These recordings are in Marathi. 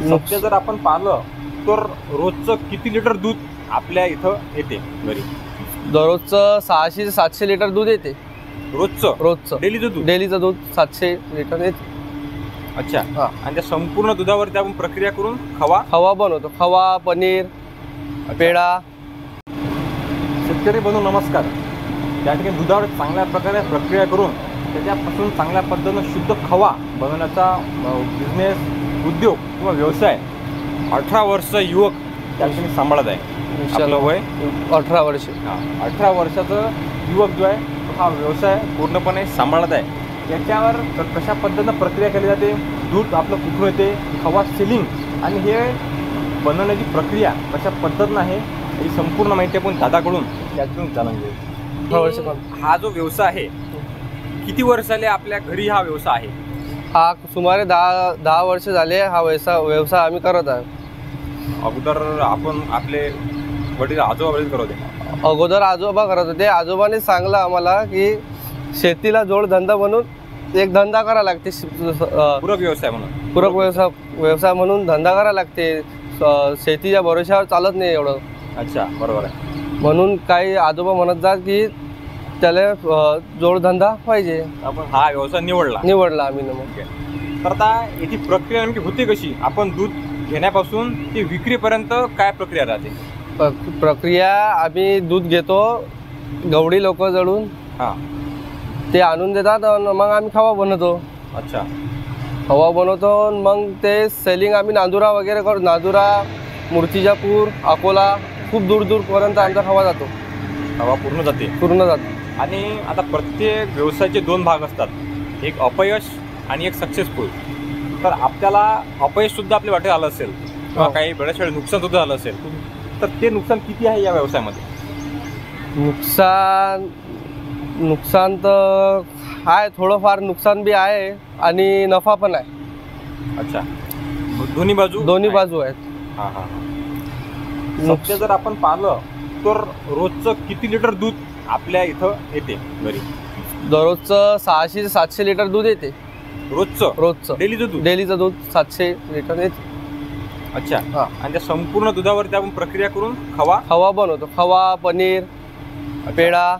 सध्या जर आपण पाहिलं तर रोजचं किती लिटर दूध आपल्या इथं येते घरी? दररोजचं 600 ते 700 लिटर दूध येते. रोजचं डेलीचं दूध 700 लिटर येते. अच्छा. आणि त्या संपूर्ण दुधावरती आपण प्रक्रिया करून खवा बनवतो. खवा, पनीर, पेढा. शेतकरी बंधू नमस्कार. त्या ठिकाणी दुधावर चांगल्या प्रकारे प्रक्रिया करून त्याच्यापासून चांगल्या पद्धतीनं शुद्ध खवा बनवण्याचा बिझनेस, उद्योग किंवा व्यवसाय 18 वर्ष युवक त्या ठिकाणी सांभाळत आहे. आपलं वय 18 वर्ष. 18 वर्षाचं युवक जो आहे हा व्यवसाय पूर्णपणे सांभाळत आहे. याच्यावर कशा पद्धतीनं प्रक्रिया केली जाते, दूध आपलं कुठून येते, खवा सेलिंग आणि हे बनवण्याची प्रक्रिया कशा पद्धतीनं आहे ही संपूर्ण माहिती आपण दादाकडून त्यातून जाणून घेऊ. हा जो व्यवसाय आहे किती वर्ष झाले आपल्या घरी हा व्यवसाय आहे? हा सुमारे 10 वर्ष झाले हा व्यवसाय आम्ही करत आहे. अगोदर आपण आपले वडील आजोबा करत होते? अगोदर आजोबा करत होते. आजोबाने सांगलं आम्हाला की शेतीला जोडधंदा म्हणून एक धंदा करावा लागते. पूरक व्यवसाय म्हणून धंदा करावा लागते. शेतीच्या भरोश्यावर चालत नाही एवढं. अच्छा, बरोबर आहे. म्हणून काही आजोबा म्हणत जात की त्याला जोडधंदा पाहिजे. आपण हा व्यवसाय निवडला आम्ही. तर आता याची प्रक्रिया नेमकी होते कशी? आपण दूध घेण्यापासून ते विक्रीपर्यंत काय प्रक्रिया राहते? प्रक्रिया आम्ही दूध घेतो गवडी लोक जळून. ते आणून देतात मग आम्ही खवा बनवतो. अच्छा. खवा बनवतो मग ते सेलिंग आम्ही नांदुरा वगैरे करतो. नांदुरा, मूर्तिजापूर, अकोला खूप दूर पर्यंत आमचा खवा जातो. खवा पूर्ण जाते. आणि आता प्रत्येक व्यवसायाचे 2 भाग असतात, एक अपयश आणि एक सक्सेसफुल. तर आपल्याला अपयश सुद्धा आपल्या वाटेत आलं असेल किंवा काही बऱ्याच वेळा नुकसान सुद्धा झालं असेल, तर ते नुकसान किती आहे या व्यवसायामध्ये? नुकसान तर आहे, थोडंफार नुकसान बी आहे आणि नफा पण आहे. अच्छा, दोन्ही बाजू आहेत. सध्या जर आपण पाहिलं तर रोजचं किती लिटर दूध आपल्या इथं येते घरी? दररोजचं 600 ते 700 लिटर दूध येते. रोजचं डेलीचं दूध 700 लिटर येते. अच्छा. आणि त्या संपूर्ण दुधावरती आपण प्रक्रिया करून खवा बनवतो. खवा, पनीर, पेढा.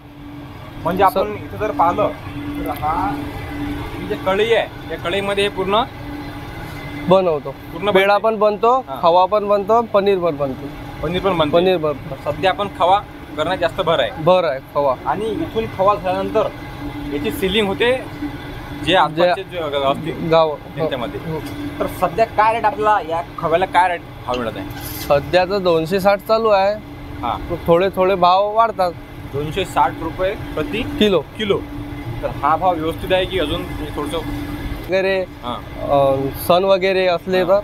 म्हणजे आपण इथं जर पाहिलं तर हा जे कढई आहे या कढईमध्ये हे पूर्ण बनवतो. पेढा पण बनतो, खवा पण बनतो, पनीर पण बनतो. सध्या आपण खवा करण्यात जास्त भर आहे खवा. आणि इथून खवा झाल्यानंतर याची सेलिंग होते जे गाव त्यांच्यामध्ये. तर सध्या काय रेट आपला या खव्याला काय रेट भाव मिळत आहे? सध्या तर 260 चालू आहे. थोडे भाव वाढतात. 260 रुपये प्रति किलो. तर हा भाव व्यवस्थित आहे की अजून थोडंसं वगैरे सण वगैरे असले तर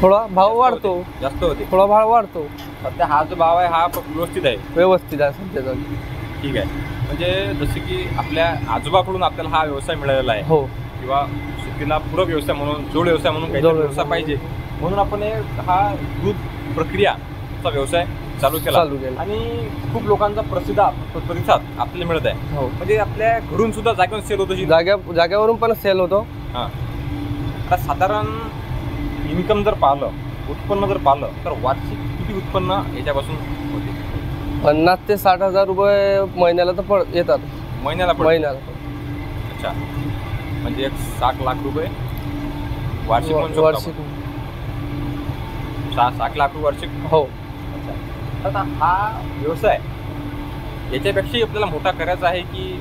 थोडा भाव वाढतो, जास्त होते, थोडा भाव वाढतो. सध्या हा जो भाव आहे हा व्यवस्थित आहे सध्याचा. ठीक आहे. म्हणजे जसे की आपल्या आजोबाकडून आपल्याला हा व्यवसाय मिळालेला आहे. हो. किंवा शेतीला पूरक व्यवसाय म्हणून, जोड व्यवसाय म्हणून काही व्यवसाय पाहिजे म्हणून आपण हा दूध प्रक्रियाचा व्यवसाय चालू केला. आणि खूप लोकांचा प्रतिसाद आपल्याला मिळत आहे. म्हणजे आपल्या घरून सुद्धा जागेवर सेल होतो. जागेवरून पण सेल होतो. आता साधारण इन्कम जर पाहिलं, उत्पन्न जर पाहिलं तर वार्षिक किती उत्पन्न याच्यापासून होते? 50 ते 60 हजार रुपये महिन्याला तर येतात. महिन्याला. अच्छा, म्हणजे 60 लाख रुपये वार्षिक. 60 लाख रुपये वार्षिक. हो. आता हा व्यवसाय याच्यापेक्षा आपल्याला मोठा करायचा आहे की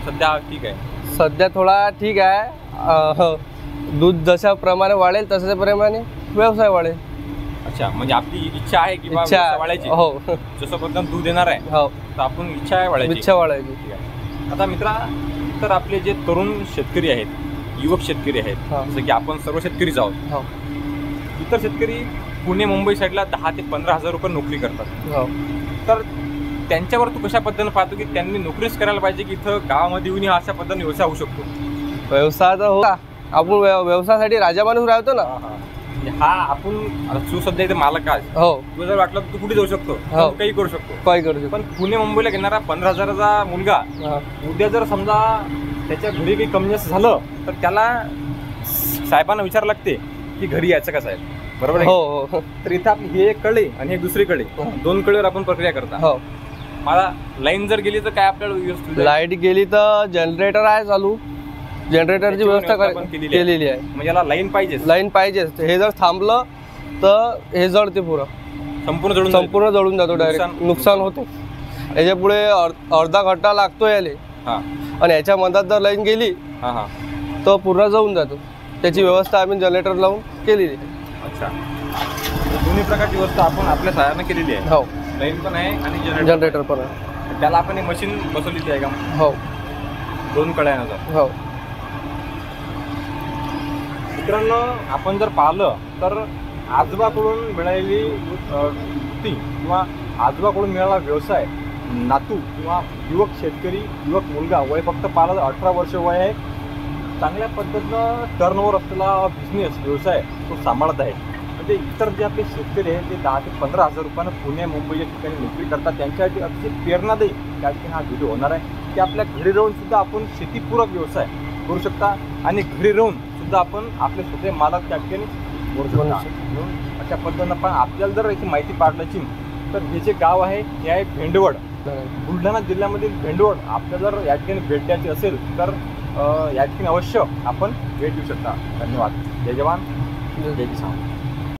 सध्या ठीक आहे? सध्या थोडा ठीक आहे. दूध जशा प्रमाणे वाढेल तशा प्रमाणे व्यवसाय वाढेल. अच्छा, म्हणजे आपली इच्छा आहे की वाढायची. हो. जसं पद्धत दूध येणार आहे. हो. तर आपण इच्छा आहे वाढायची. आता मित्रा, तर आपले जे तरुण शेतकरी आहेत, युवक शेतकरी आहेत, जसं की आपण सर्व शेतकरीच आहोत. इतर शेतकरी पुणे, मुंबई साईडला 10 ते 15 हजार रुपये नोकरी करतात. तर त्यांच्यावर तू कशा पद्धतीने पाहतो की त्यांनी नोकरीच करायला पाहिजे की इथं गावामध्ये येऊन अशा पद्धतीने व्यवसाय होऊ शकतो? व्यवसाय तर हो, आपण व्यवसायासाठी राजा माणूस राहतो ना. हा आपण तू सध्या इथे मालक आहे. हो. तुला जर वाटलं तू कुठे जाऊ शकतो, काही करू शकतो. पण पुणे मुंबईला घेणारा 15 हजाराचा मुलगा उद्या जर समजा त्याच्या घरी काही कमी जास्त झालं तर त्याला साहेबांना विचारायला लागते की की घरी यायचं कसं आहे, बरोबर आहे? हो हो तर इथं आपली ही एक कळी आणि एक दुसरी कळी, दोन कळीवर आपण प्रक्रिया करता. हो. मला लाईन जर गेली तर काय आपल्याला व्यवस्थित आहे? लाईट गेली तर जनरेटर आहे चालू, जनरेटरची त्याची व्यवस्था व्यवस्था पण केलेली आहे. म्हणजे याला लाईन पाहिजे, लाईन पाहिजेच. हे जर थांबलं तर हे जळते पुरं, संपूर्ण जळून संपूर्ण जळून जातो डायरेक्ट, नुकसान होते. याच्या पुढे अर्धा घंटा लागतो याले, हां आणि याच्या मधात जर लाईन गेली हां हां. तर पूर्ण जळून जातो. त्याची व्यवस्था आम्ही जनरेटर लावून केलेली आहे. अच्छा, दोन्ही प्रकारची व्यवस्था आपण आपल्या सहाय्यानं केलेली आहे. हो, लाईन पण आहे आणि जनरेटर पण आहे. त्याला आपण मशीन बसवलेली आहे का? हो दोन कळ्यानं. हो. मित्रांनो, आपण जर पाहिलं तर आजोबाकडून मिळालेली वृत्ती किंवा आजोबाकडून मिळालेला व्यवसाय, नातू किंवा युवक शेतकरी, युवक मुलगा, वय फक्त पाहिलं तर 18 वर्ष वय आहे, चांगल्या पद्धतीनं टर्नओव्हर असलेला बिझनेस व्यवसाय तो सांभाळत आहे. म्हणजे इतर जे आपले शेतकरी आहेत ते 10,000 ते 15,000 रुपयानं पुणे मुंबईच्या ठिकाणी नोकरी करतात, त्यांच्यासाठी अतिशय प्रेरणादायी त्या ठिकाणी हा व्हिडिओ होणार आहे की आपल्या घरी राहून सुद्धा आपण शेतीपूरक व्यवसाय करू शकता आणि घरी राहून सुद्धा आपण आपले स्वतः मालक त्या ठिकाणी करू शकता. म्हणून अशा पद्धतीनं पण आपल्याला जर याची माहिती पाडण्याची तर हे जे गाव आहे हे आहे भेंडवड, बुलढाणा जिल्ह्यामधील भेंडवड. आपल्याला जर या ठिकाणी भेट द्यायची असेल तर या ठिकाणी अवश्य आपण भेट देऊ शकता. धन्यवाद. जय जवान, जय किसान.